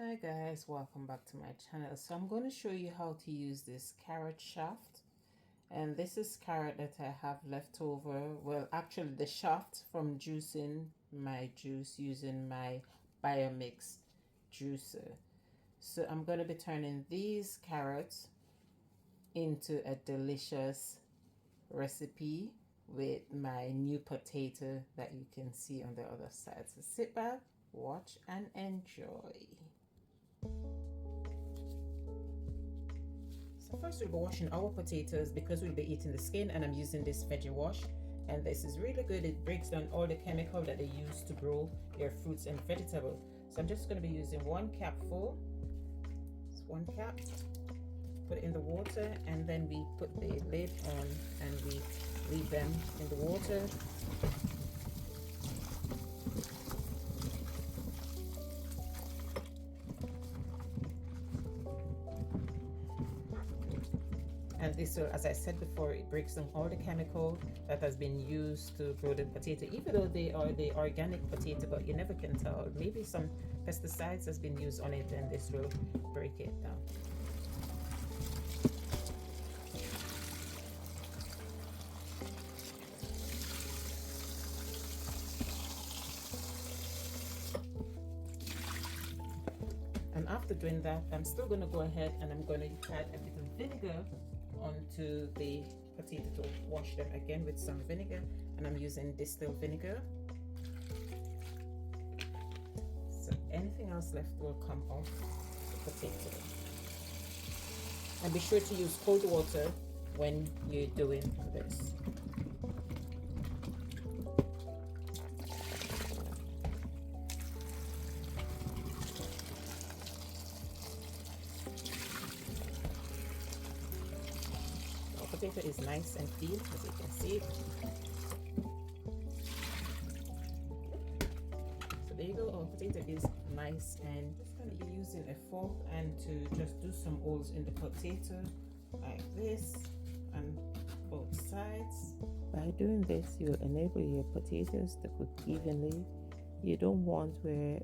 Hi guys, welcome back to my channel. So I'm going to show you how to use this carrot shaft, and this is carrot that I have left over. Well, actually the shaft from juicing my juice using my Biomix juicer. So I'm going to be turning these carrots into a delicious recipe with my new potato that you can see on the other side. So sit back, watch and enjoy. So first we'll be washing our potatoes because we'll be eating the skin, and I'm using this veggie wash, and this is really good. It breaks down all the chemical that they use to grow their fruits and vegetables. So I'm just going to be using 1 cup full. It's 1 cup. Put it in the water, and then we put the lid on and we leave them in the water. And this will, as I said before, it breaks down all the chemical that has been used to grow the potato, even though they are the organic potato, but you never can tell. Maybe some pesticides has been used on it, and this will break it down. And after doing that, I'm still going to go ahead and I'm going to add a bit of vinegar onto the potato to wash them again with some vinegar, and I'm using distilled vinegar. So anything else left will come off the potato. And be sure to use cold water when you're doing this. Potato is nice and clean, as you can see. So there you go, our potato is nice, and just going to be using a fork and to just do some holes in the potato like this on both sides. By doing this, you enable your potatoes to cook evenly. You don't want where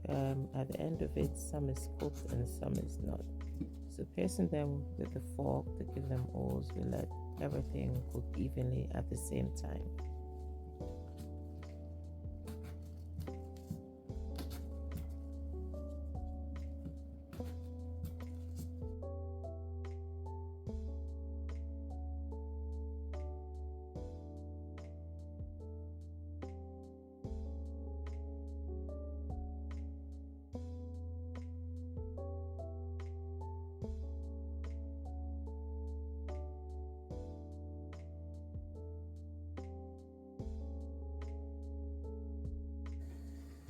at the end of it some is cooked and some is not. So piercing them with the fork to give them holes will let everything cook evenly at the same time.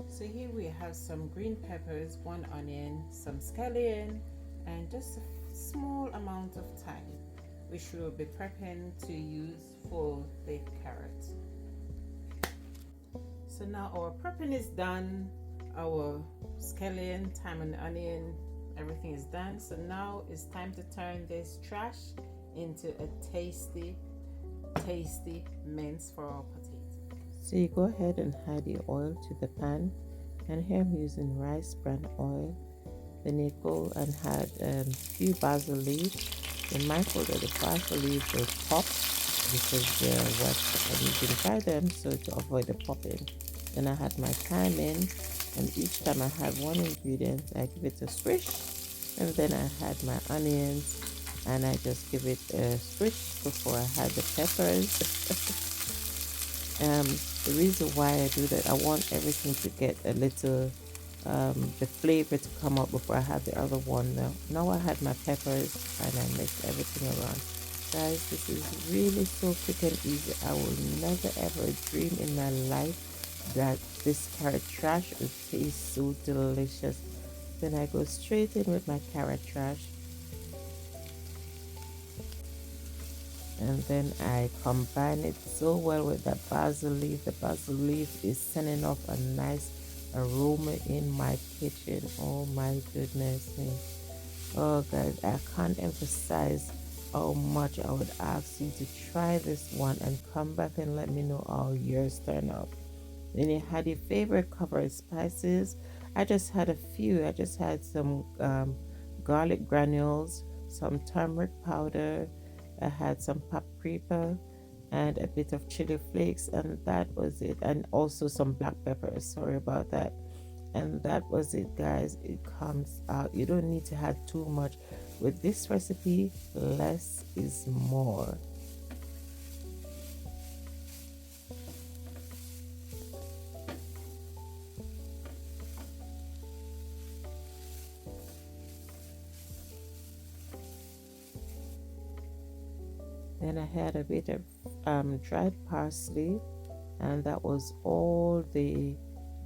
So here we have some green peppers, 1 onion, some scallion, and just a small amount of thyme, which we will be prepping to use for the carrot. So now our prepping is done. Our scallion, thyme and onion, everything is done. So now it's time to turn this trash into a tasty mince for our potato. So you go ahead and add the oil to the pan, and here I'm using rice bran oil. Then you go and add a few basil leaves. Be mindful that the basil leaves will pop because they're wet, and you can dry them so to avoid the popping. Then I had my thyme in, and each time I had one ingredient, I give it a swish, and then I had my onions, and I just give it a swish before I had the peppers. The reason why I do that, I want everything to get a little the flavor to come up before I have the other one. Now I had my peppers, and I mixed everything around. Guys, this is really so quick and easy. I will never ever dream in my life that this carrot trash would taste so delicious. Then I go straight in with my carrot trash, and then I combine it so well with the basil leaf. The basil leaf is sending off a nice aroma in my kitchen. Oh my goodness me. Oh guys, I can't emphasize how much I would ask you to try this one and come back and let me know how yours turn out. Then you had your favorite covered spices. I just had a few. I just had some garlic granules, some turmeric powder, I had some paprika, and a bit of chili flakes, and that was it. And also some black pepper. Sorry about that. And that was it, guys. It comes out. You don't need to add too much. With this recipe, less is more. Then I had a bit of dried parsley, and that was all the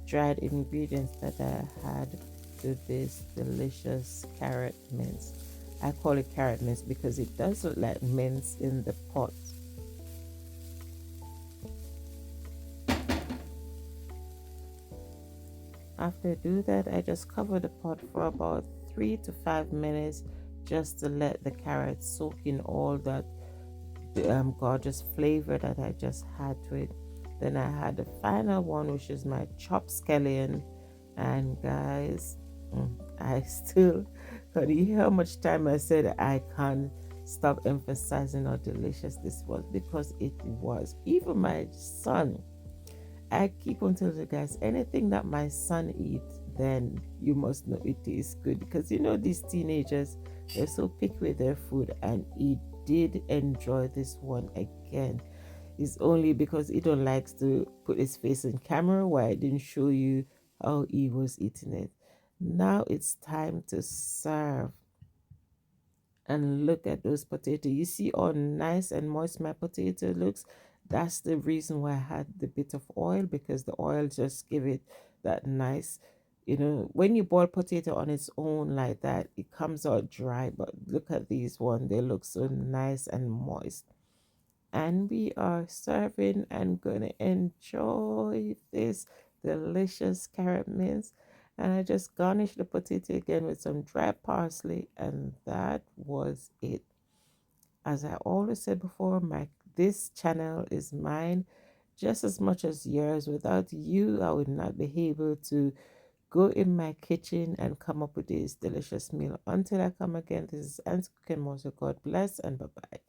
dried ingredients that I had to this delicious carrot mince. I call it carrot mince because it does look like mince in the pot. After I do that, I just cover the pot for about 3 to 5 minutes just to let the carrots soak in all that gorgeous flavor that I just had to it. Then I had the final one, which is my chopped scallion. And guys, I still can you hear how much time I said I can't stop emphasizing how delicious this was because it was. Even my son, I keep on telling you guys, anything that my son eats, then you must know it is good because you know these teenagers, they're so picky with their food, and he did enjoy this one again. It's only because he don't likes to put his face in camera why I didn't show you how he was eating it. Now it's time to serve. And look at those potatoes. You see how nice and moist my potato looks? That's the reason why I had the bit of oil, because the oil just give it that nice, when you boil potato on its own like that, it comes out dry. But look at these one, they look so nice and moist. And we are serving and gonna enjoy this delicious carrot mince. And I just garnish the potato again with some dry parsley, and that was it. As I always said before, this channel is mine just as much as yours. Without you, I would not be able to go in my kitchen and come up with this delicious meal. Until I come again, this is Auntie Cooking More. So God bless and bye bye.